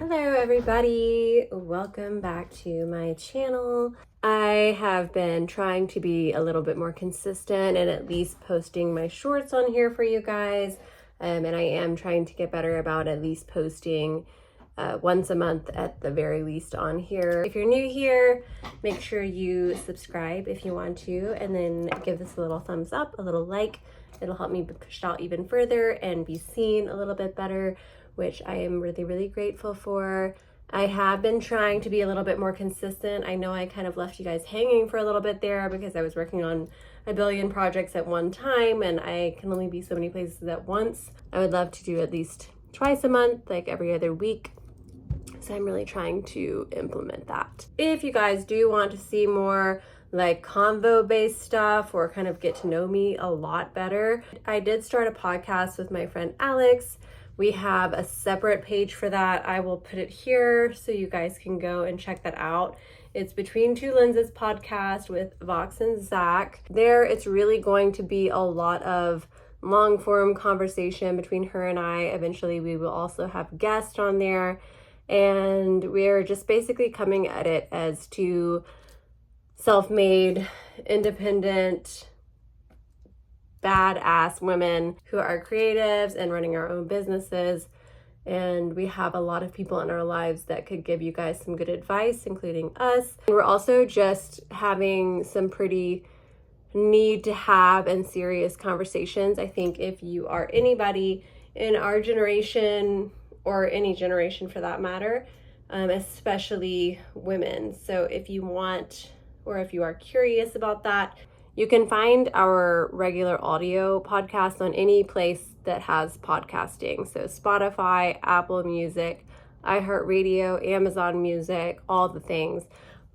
Hello everybody, welcome back to my channel. I have been trying to be a little bit more consistent and at least posting my shorts on here for you guys. And I am trying to get better about at least posting once a month at the very least on here. If you're new here, make sure you subscribe if you want to, and then give this a little thumbs up, a little like. It'll help me push out even further and be seen a little bit better, which I am really grateful for. I have been trying to be a little bit more consistent. I know I kind of left you guys hanging for a little bit there because I was working on a billion projects at one time and I can only be so many places at once. I would love to do at least twice a month, like every other week. So I'm really trying to implement that. If you guys do want to see more like convo based stuff or kind of get to know me a lot better, I did start a podcast with my friend Alex. We have a separate page for that. I will put it here so you guys can go and check that out. It's Between Two Lenses podcast with Vox and Zach. There, it's really going to be a lot of long form conversation between her and I. Eventually, we will also have guests on there. And we're just basically coming at it as two self-made, independent, badass women who are creatives and running our own businesses. And we have a lot of people in our lives that could give you guys some good advice, including us. And we're also just having some pretty need to have and serious conversations. I think if you are anybody in our generation or any generation for that matter, especially women. So if you want, or if you are curious about that, you can find our regular audio podcast on any place that has podcasting. So Spotify, Apple Music, iHeartRadio, Amazon Music, all the things.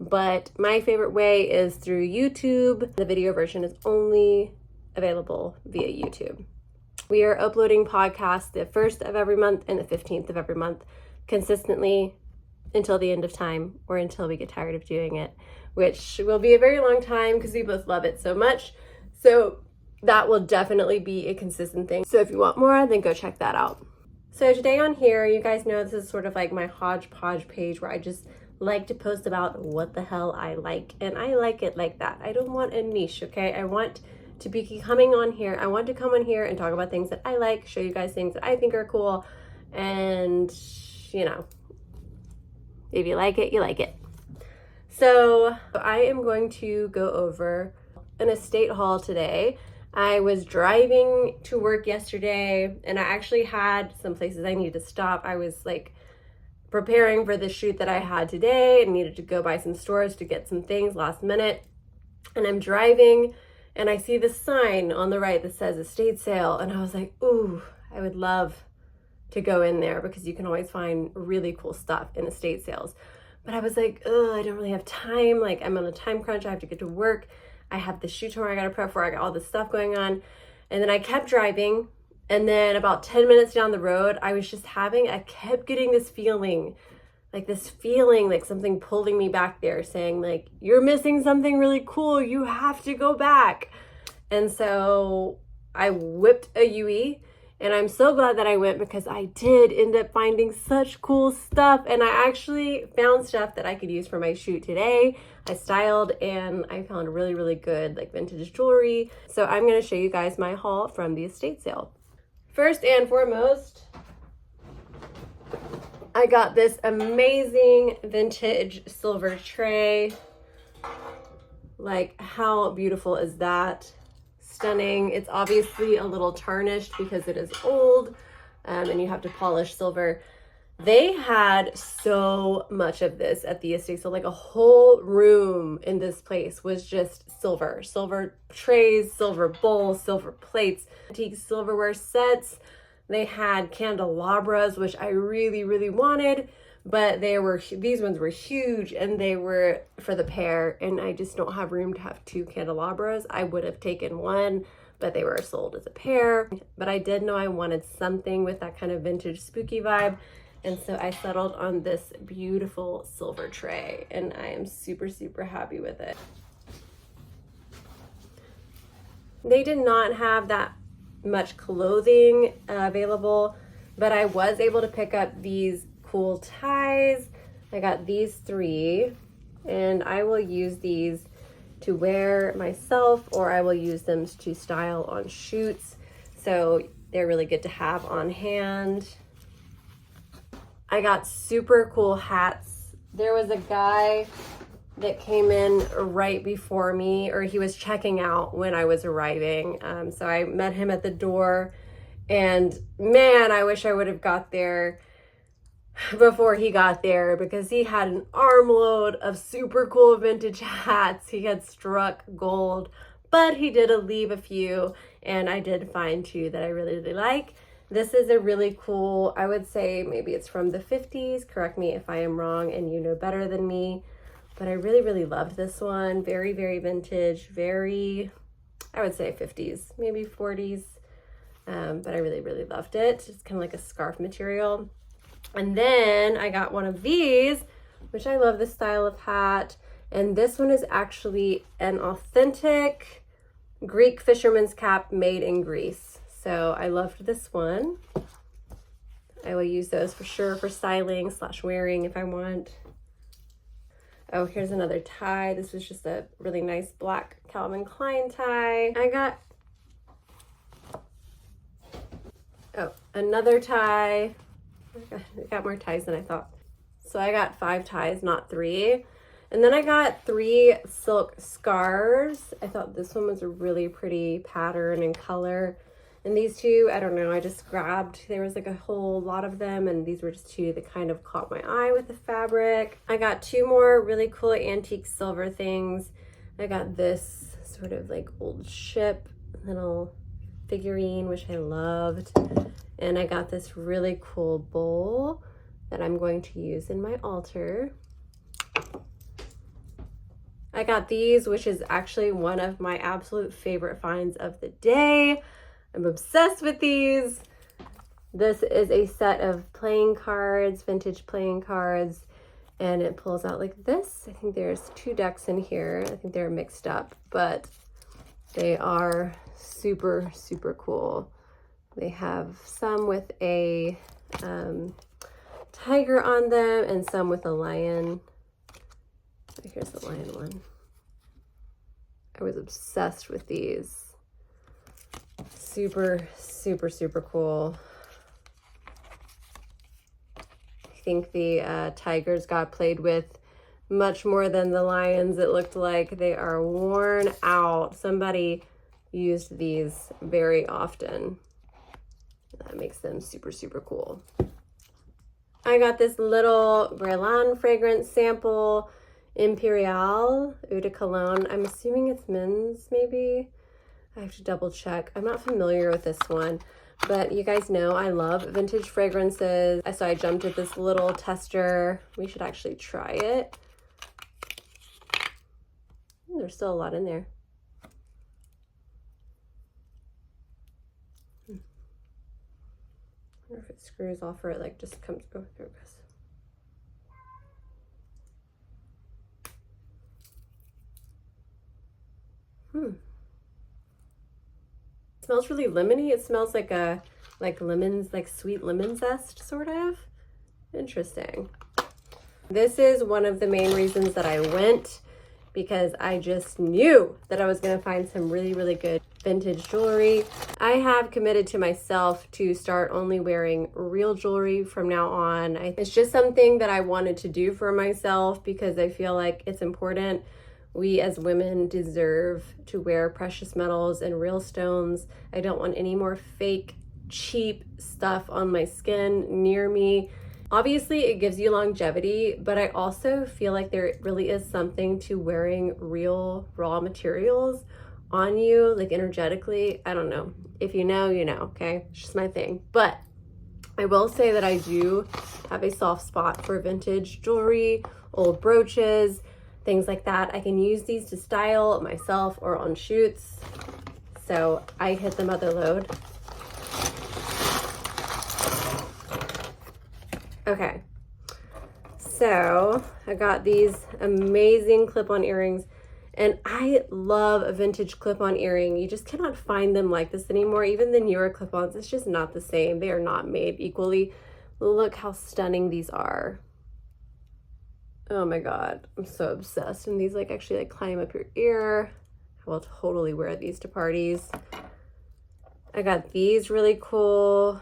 But my favorite way is through YouTube. The video version is only available via YouTube. We are uploading podcasts the 1st of every month and the 15th of every month consistently until the end of time or until we get tired of doing it, which will be a very long time because we both love it so much. So that will definitely be a consistent thing. So if you want more, then go check that out. So today on here, you guys know this is sort of like my hodgepodge page where I just like to post about what the hell I like. And I like it like that. I don't want a niche, okay? I want to be coming on here. I want to come on here and talk about things that I like, show you guys things that I think are cool. And, you know, if you like it, you like it. So I am going to go over an estate haul today. I was driving to work yesterday and I actually had some places I needed to stop. I was like preparing for the shoot that I had today and needed to go by some stores to get some things last minute. And I'm driving and I see this sign on the right that says estate sale. And I was like, ooh, I would love to go in there because you can always find really cool stuff in estate sales. But I was like, oh, I don't really have time. Like I'm on a time crunch. I have to get to work. I have the shoot tomorrow I got to prep for. I got all this stuff going on. And then I kept driving. And then about 10 minutes down the road, I kept getting this feeling like something pulling me back there saying like, you're missing something really cool. You have to go back. And so I whipped a UE. And I'm so glad that I went because I did end up finding such cool stuff. And I actually found stuff that I could use for my shoot today. I styled and I found really good like vintage jewelry. So I'm going to show you guys my haul from the estate sale. First and foremost, I got this amazing vintage silver tray. Like how beautiful is that? Stunning. It's obviously a little tarnished because it is old and you have to polish silver. They had so much of this at the estate, so like a whole room in this place was just silver trays, silver bowls, silver plates, antique silverware sets. They had candelabras, which I really wanted, but these ones were huge and they were for the pair and I just don't have room to have 2 candelabras. I would have taken one, but they were sold as a pair. But I did know I wanted something with that kind of vintage spooky vibe. And so I settled on this beautiful silver tray and I am super happy with it. They did not have that much clothing available, but I was able to pick up these cool ties. I got these 3, and I will use these to wear myself, or I will use them to style on shoots. So they're really good to have on hand. I got super cool hats. There was a guy that came in right before me, or he was checking out when I was arriving. So I met him at the door, and man, I wish I would have got there before he got there, because he had an armload of super cool vintage hats. He had struck gold, but he did leave a few, and I did find 2 that I really, really like. This is a really cool, I would say maybe it's from the 50s. Correct me if I am wrong and you know better than me. But I really, really loved this one. Very, very vintage, very, I would say 50s, maybe 40s. But I really, really loved it. It's kind of like a scarf material. And then I got one of these, which I love this style of hat. And this one is actually an authentic Greek fisherman's cap made in Greece. So I loved this one. I will use those for sure for styling / wearing if I want. Oh, here's another tie. This was just a really nice black Calvin Klein tie. I got, oh, another tie. I got more ties than I thought. So I got 5 ties, not 3. And then I got 3 silk scarves. I thought this one was a really pretty pattern and color. And these 2, I don't know, I just grabbed, there was like a whole lot of them, and these were just 2 that kind of caught my eye with the fabric. I got 2 more really cool antique silver things. I got this sort of like old ship little figurine, which I loved. And I got this really cool bowl that I'm going to use in my altar. I got these, which is actually one of my absolute favorite finds of the day. I'm obsessed with these. This is a set of playing cards, vintage playing cards, and it pulls out like this. I think there's 2 decks in here. I think they're mixed up, but they are super, super cool. They have some with a tiger on them and some with a lion. Here's the lion one. I was obsessed with these. Super, super, super cool. I think the tigers got played with much more than the lions. It looked like they are worn out. Somebody used these very often. That makes them super, super cool. I got this little Guerlain fragrance sample, Imperial Eau de Cologne. I'm assuming it's men's, maybe. I have to double check. I'm not familiar with this one, but you guys know I love vintage fragrances. So I jumped at this little tester. We should actually try it. There's still a lot in there. I wonder if it screws off or it like just comes, oh, there it goes. It smells really lemony. It smells like lemons, like sweet lemon zest, sort of. Interesting. This is one of the main reasons that I went, because I just knew that I was going to find some really, really good vintage jewelry. I have committed to myself to start only wearing real jewelry from now on. It's just something that I wanted to do for myself because I feel like it's important. We as women deserve to wear precious metals and real stones. I don't want any more fake, cheap stuff on my skin near me. Obviously, it gives you longevity, but I also feel like there really is something to wearing real, raw materials on you, like energetically. I don't know. If you know, you know, okay? It's just my thing. But I will say that I do have a soft spot for vintage jewelry, old brooches, things like that. I can use these to style myself or on shoots. So I hit the mother load. Okay, so I got these amazing clip-on earrings, and I love a vintage clip-on earring. You just cannot find them like this anymore. Even the newer clip-ons, it's just not the same. They are not made equally Look how stunning these are. Oh my God, I'm so obsessed. And these like actually like climb up your ear. I will totally wear these to parties. I got these really cool.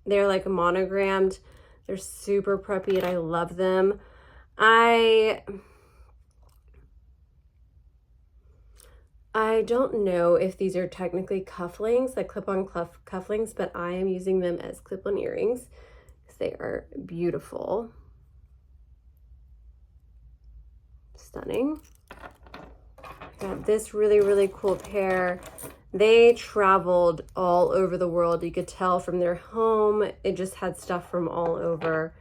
They're like monogrammed. They're super preppy and I love them. I don't know if these are technically cufflinks, like clip-on cufflinks, but I am using them as clip-on earrings because they are beautiful. Stunning. I got this really, really cool pair. They traveled all over the world. You could tell from their home, it just had stuff from all over.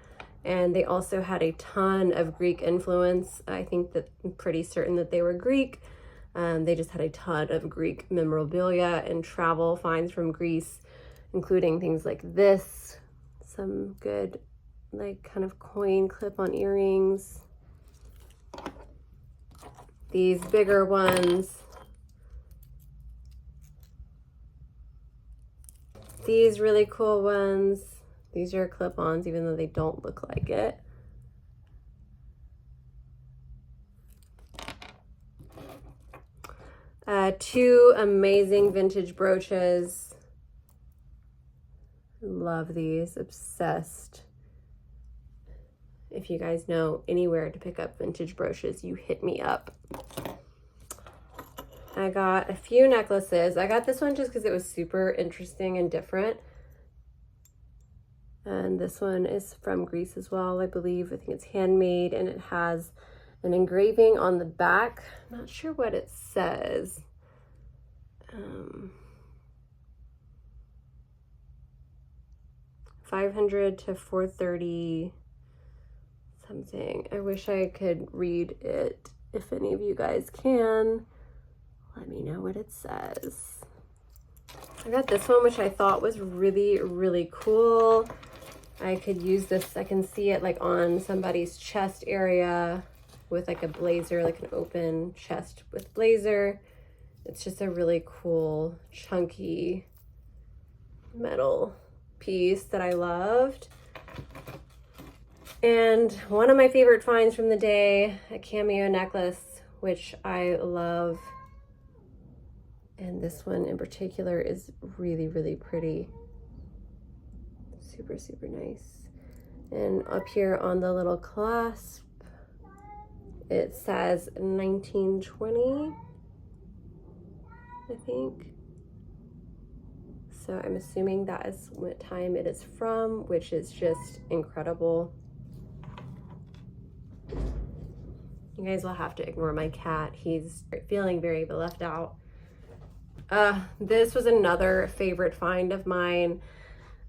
And they also had a ton of Greek influence. I think that I'm pretty certain that they were Greek. They just had a ton of Greek memorabilia and travel finds from Greece, including things like this, some good like kind of coin clip-on earrings, these bigger ones, these really cool ones. These are clip-ons even though they don't look like it. Two amazing vintage brooches. Love these, obsessed. If you guys know anywhere to pick up vintage brooches, you hit me up. I got a few necklaces. I got this one just because it was super interesting and different. And this one is from Greece as well, I believe. I think it's handmade and it has an engraving on the back. I'm not sure what it says. 500 to 430 something. I wish I could read it. If any of you guys can, let me know what it says. I got this one, which I thought was really, really cool. I could use this. I can see it like on somebody's chest area with like a blazer, like an open chest with blazer. It's just a really cool, chunky metal piece that I loved. And one of my favorite finds from the day, a cameo necklace, which I love. And this one in particular is really, really pretty. Super, super nice. And up here on the little clasp, it says 1920, I think. So I'm assuming that is what time it is from, which is just incredible. You guys will have to ignore my cat. He's feeling very left out. This was another favorite find of mine.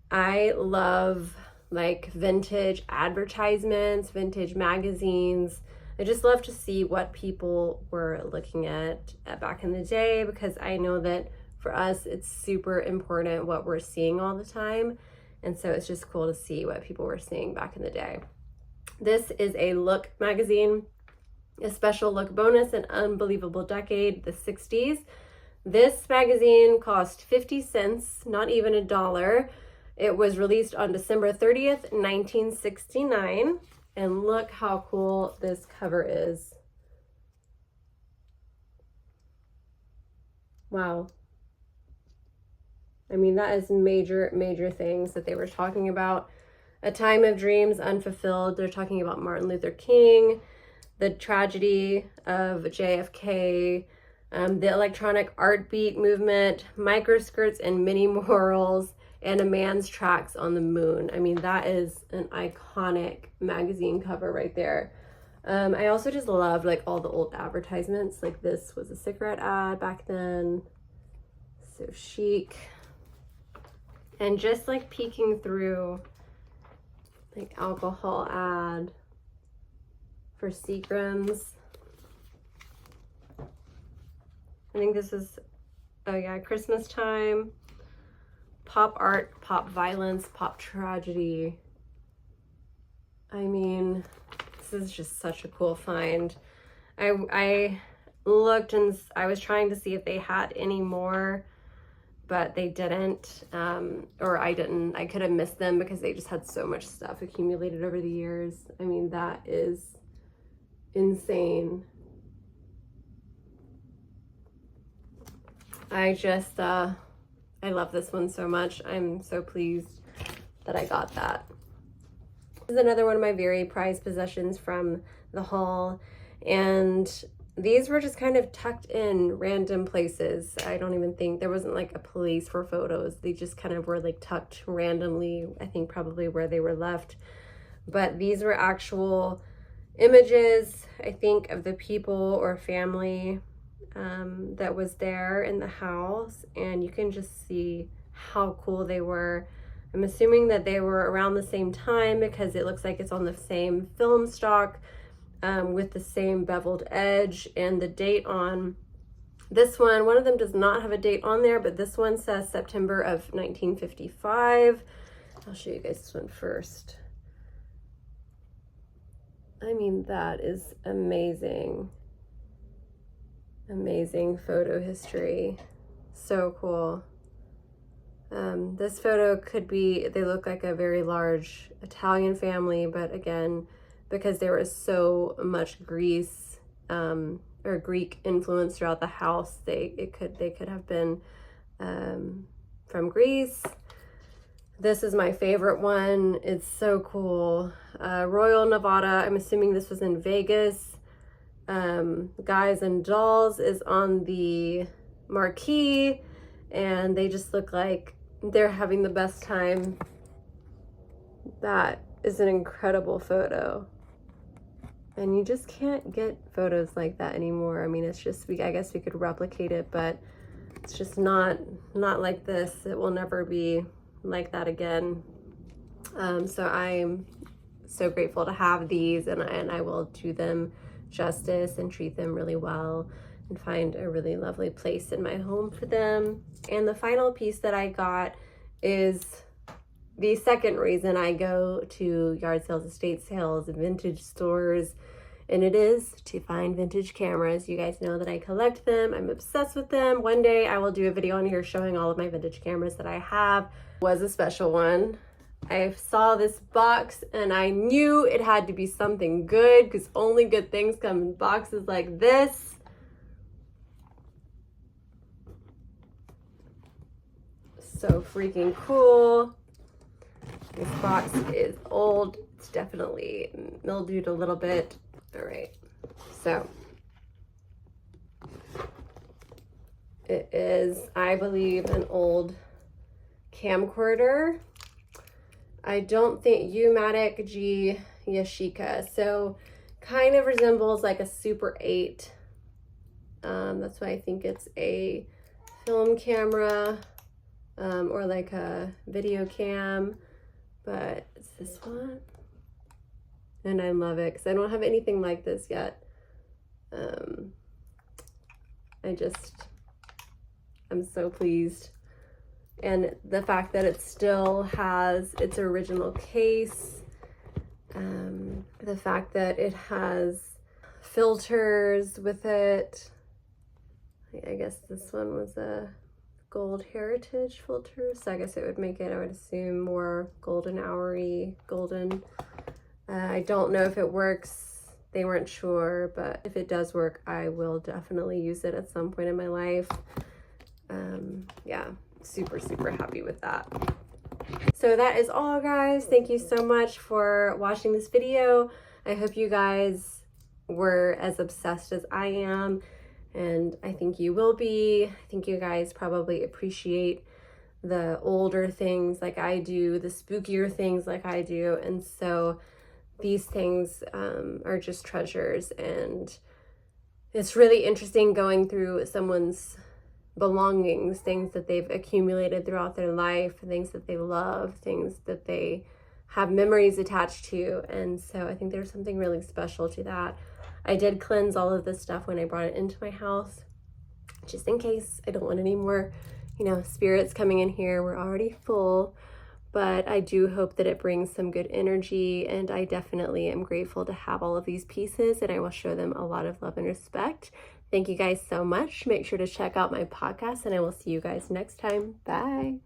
I love like vintage advertisements, vintage magazines. I just love to see what people were looking at back in the day, because I know that for us, it's super important what we're seeing all the time. And so it's just cool to see what people were seeing back in the day. This is a Look magazine, a special look bonus, an unbelievable decade, the 60s. This magazine cost 50 cents, not even $1. It was released on December 30th, 1969. And look how cool this cover is. Wow. I mean, that is major, major things that they were talking about. A time of dreams unfulfilled. They're talking about Martin Luther King, the tragedy of JFK, the electronic art beat movement, microskirts and mini morals, and a man's tracks on the moon. I mean, that is an iconic magazine cover right there. I also just loved like all the old advertisements. Like this was a cigarette ad back then. So chic. And just like peeking through like alcohol ad for Seagram's. I think this is, oh yeah, Christmas time. Pop art, pop violence, pop tragedy. I mean, this is just such a cool find. I looked and I was trying to see if they had any more but they didn't, or I didn't. I could have missed them because they just had so much stuff accumulated over the years. I mean, that is insane. I just, I love this one so much. I'm so pleased that I got that. This is another one of my very prized possessions from the haul, and these were just kind of tucked in random places. I don't even think there wasn't like a place for photos. They just kind of were like tucked randomly, I think probably where they were left. But these were actual images, I think, of the people or family that was there in the house, and you can just see how cool they were. I'm assuming that they were around the same time because it looks like it's on the same film stock with the same beveled edge, and the date on this one of them does not have a date on there, but this one says September of 1955. I'll show you guys this one first. I mean, that is amazing. Amazing photo history. So cool. This photo could be, they look like a very large Italian family, but again, because there was so much Greece or Greek influence throughout the house, they could have been from Greece. This is my favorite one. It's so cool. Royal Nevada. I'm assuming this was in Vegas. Guys and Dolls is on the marquee, and they just look like they're having the best time. That is an incredible photo, and you just can't get photos like that anymore. I mean, it's just, I guess we could replicate it, but it's just not like this. It will never be like that again. So I'm so grateful to have these, and I will do them justice and treat them really well and find a really lovely place in my home for them. And the final piece that I got is the second reason I go to yard sales, estate sales, vintage stores, and it is to find vintage cameras. You guys know that I collect them. I'm obsessed with them. One day I will do a video on here showing all of my vintage cameras that I have. It was a special one. I saw this box and I knew it had to be something good because only good things come in boxes like this. So freaking cool. This box is old. It's definitely mildewed a little bit. All right, so it is, I believe, an old camcorder. I don't think U-Matic G Yashica, so kind of resembles like a Super 8. That's why I think it's a film camera or like a video cam, but it's this one. And I love it because I don't have anything like this yet. I'm so pleased. And the fact that it still has its original case, the fact that it has filters with it. I guess this one was a gold heritage filter, so I guess it would make it, I would assume, more golden houry, golden. I don't know if it works. They weren't sure, but if it does work, I will definitely use it at some point in my life. Yeah, super happy with that. So that is all, guys. Thank you so much for watching this video. I hope you guys were as obsessed as I am, and I think you will be. I think you guys probably appreciate the older things like I do, the spookier things like I do, and so these things are just treasures. And it's really interesting going through someone's belongings, things that they've accumulated throughout their life, things that they love, things that they have memories attached to. And so I think there's something really special to that. I did cleanse all of this stuff when I brought it into my house, just in case. I don't want any more, spirits coming in here. We're already full, but I do hope that it brings some good energy, and I definitely am grateful to have all of these pieces, and I will show them a lot of love and respect. Thank you guys so much. Make sure to check out my podcast, and I will see you guys next time. Bye.